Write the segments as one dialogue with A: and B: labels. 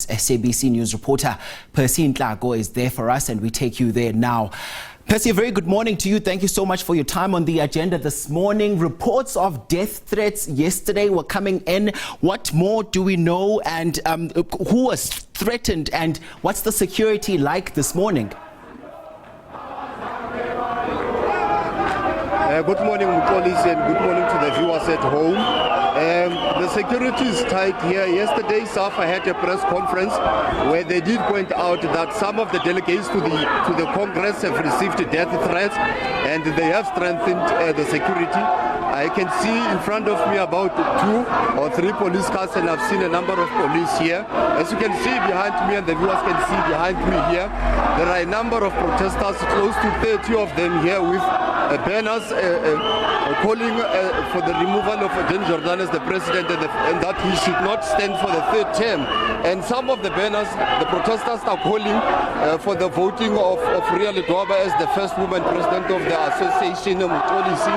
A: SABC News reporter Percy Nkatlo is there for us, and we take you there now. Percy, a very good morning to you. Thank you so much for your time on the agenda this morning. Reports of death threats yesterday were coming in. What more do we know, and who was threatened, and what's the security like this morning?
B: Good morning, Mkolisi, and good morning to the viewers at home. The security is tight here. Yesterday, SAFA had a press conference where they did point out that some of the delegates to the Congress have received death threats, and they have strengthened the security. I can see in front of me about 2 or 3 police cars, and I've seen a number of police here. As you can see behind me, and the viewers can see behind me here, there are a number of protesters, close to 30 of them here, with banners calling for the removal of Jordaan as the president, and that he should not stand for the 3rd term. And some of the banners, the protesters are calling for the voting of Really Dwaba as the first woman president of the association of policy.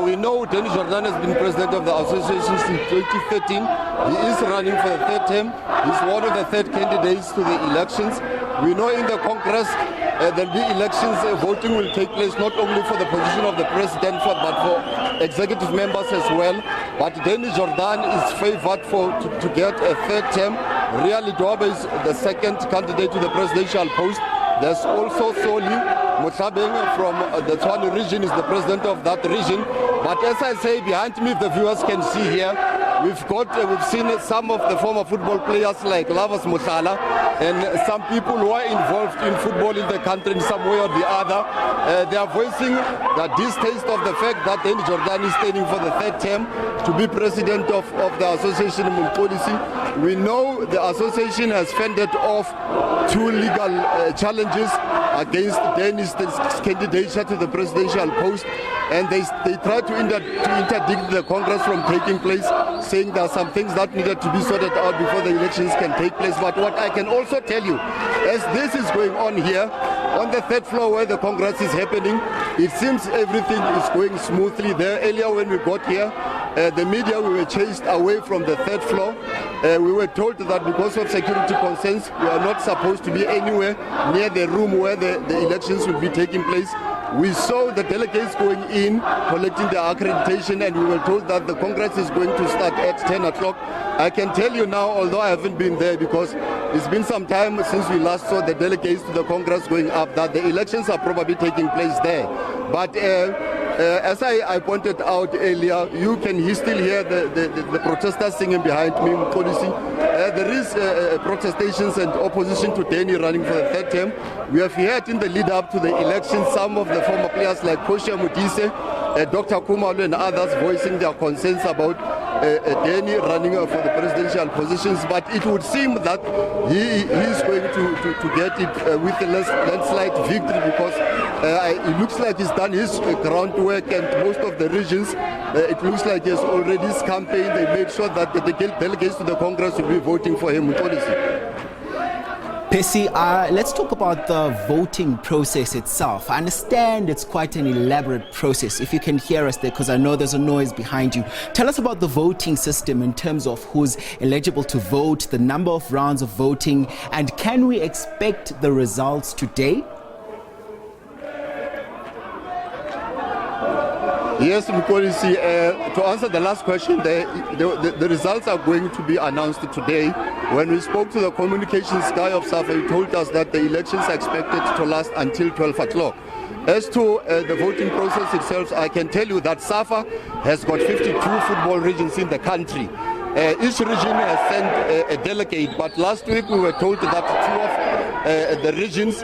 B: We know Jordaan has been president of the association since 2013. He is running for the 3rd term. He's one of the 3rd candidates to the elections. We know in the Congress there'll be elections, voting will take place not only for the position of the president but for executive members as well. But Jordaan is favored to get a 3rd term. Really Dwaba is the 2nd candidate to the presidential post. There's also Soli Motlabeng from the Tshwane region, is the president of that region. But as I say, behind me, the viewers can see here, we've seen some of the former football players like Lavas Mothala, and some people who are involved in football in the country in some way or the other. They are voicing the distaste of the fact that Jordaan is standing for the 3rd term to be president of the association policy. We know the association has fended off 2 legal challenges against Dennis' candidature to the presidential post, and they tried to interdict the Congress from taking place, saying there are some things that needed to be sorted out before the elections can take place. But what I can also tell you, as this is going on here, on the 3rd floor where the Congress is happening, it seems everything is going smoothly there. Earlier when we got here, the media, we were chased away from the 3rd floor. We were told that because of security concerns, we are not supposed to be anywhere near the room where the elections will be taking place. We saw the delegates going in, collecting their accreditation, and we were told that the Congress is going to start at 10 o'clock. I can tell you now, although I haven't been there because it's been some time since we last saw the delegates to the Congress going up, that the elections are probably taking place there. But as I pointed out earlier, you can still hear the protesters singing behind me, policy. There is protestations and opposition to Denny running for the 3rd term. We have heard in the lead up to the election some of the former players like Kosha Mudise, Dr. Kumalo and others voicing their concerns about Denny running for the presidential positions. But it would seem that he is going to get it with a landslide victory, because it looks like he's done his groundwork, and most of the regions, it looks like he has already campaigned. They made sure that the delegates to the Congress will be voting for him with policy.
A: Percy, let's talk about the voting process itself. I understand it's quite an elaborate process. If you can hear us there, because I know there's a noise behind you. Tell us about the voting system in terms of who's eligible to vote, the number of rounds of voting, and can we expect the results today?
B: Yes, Mkolisi, to answer the last question, the results are going to be announced today. When we spoke to the communications guy of SAFA, he told us that the elections are expected to last until 12 o'clock. As to the voting process itself, I can tell you that SAFA has got 52 football regions in the country. Each region has sent a delegate, but last week we were told that 2 of the regions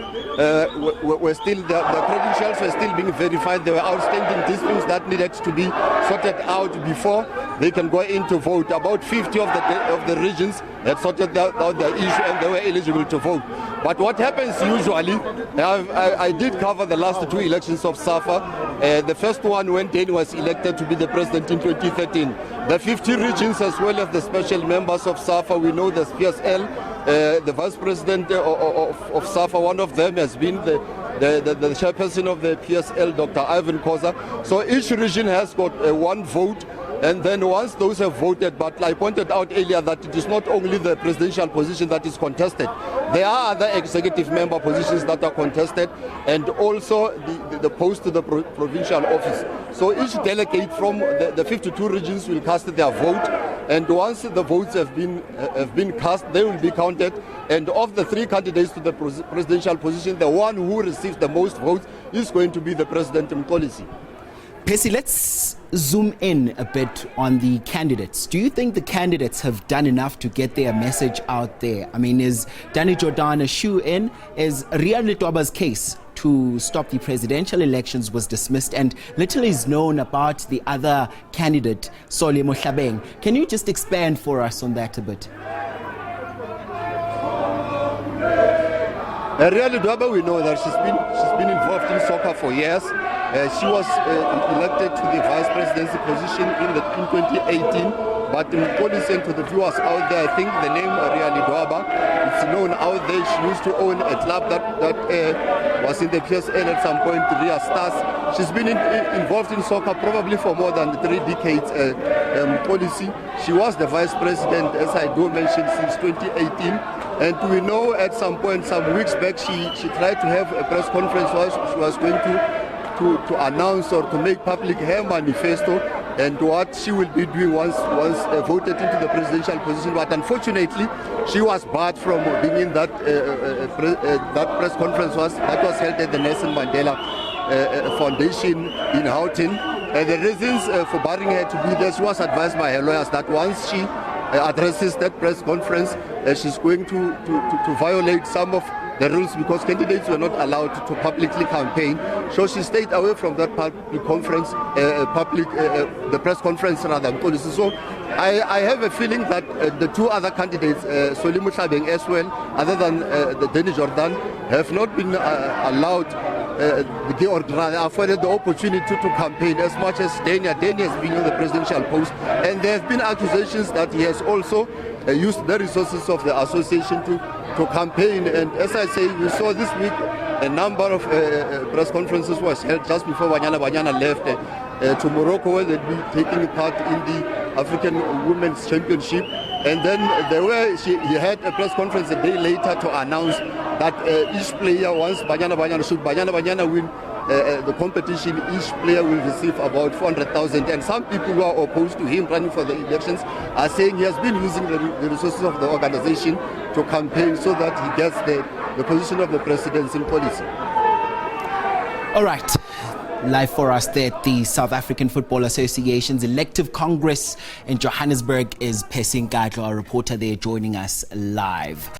B: were still, the credentials were still being verified. There were outstanding disputes that needed to be sorted out before they can go in to vote. About 50 of the regions had sorted out the issue and they were eligible to vote. But what happens usually, I did cover the last 2 elections of SAFA. The first one when Denny was elected to be the president in 2013. The 50 regions as well as the special members of SAFA, we know the PSL, the vice president of SAFA, one of them has been the chairperson of the PSL, Dr. Ivan Khoza. So each region has got 1 vote And then once those have voted, but I pointed out earlier that it is not only the presidential position that is contested. There are other executive member positions that are contested, and also the post to the provincial office. So each delegate from the 52 regions will cast their vote, and once the votes have been cast, they will be counted. And of the 3 candidates to the presidential position, the one who receives the most votes is going to be the president in policy.
A: Percy, let's zoom in a bit on the candidates. Do you think the candidates have done enough to get their message out there? I mean, is Danny Jordaan a shoe-in? Is Rian Letoba's case to stop the presidential elections was dismissed, and little is known about the other candidate, Sole Mohlabeng? Can you just expand for us on that a bit?
B: Rian Letoba, we know that she's been involved in soccer for years. She was elected to the vice presidency position in 2018, but in policy and to the viewers out there, I think the name Rian Letoba, it's known out there. She used to own a club that was in the PSL at some point, Ria Stars. She's been involved in soccer probably for more than 3 decades. Policy. She was the vice president, as I do mention, since 2018. And we know at some point, some weeks back, she tried to have a press conference where she was going to announce or to make public her manifesto and what she will be doing once voted into the presidential position. But unfortunately, she was barred from being in that press conference that was held at the Nelson Mandela Foundation in Houghton. The reasons for barring her to be there, she was advised by her lawyers that once she addresses that press conference, she's going to violate some of the rules, because candidates were not allowed to publicly campaign. So she stayed away from that public conference, the press conference rather. So I have a feeling that the 2 other candidates, Sole Mohlabeng as well, other than Danny Jordaan, have not been allowed or rather afforded the opportunity to campaign as much as Danny has been on the presidential post. And there have been accusations that he has also used the resources of the association to campaign. And as I say, we saw this week a number of press conferences was held just before Banyana left to Morocco, where they'd be taking part in the African Women's Championship. And then he had a press conference a day later to announce that each player, once Banyana win the competition, each player will receive about 400,000. And some people who are opposed to him running for the elections are saying he has been using the resources of the organization to campaign so that he gets the position of the presidency in policy.
A: All right. Live for us there at the South African Football Association's elective Congress in Johannesburg is Percy Nkatlo, our reporter there joining us live.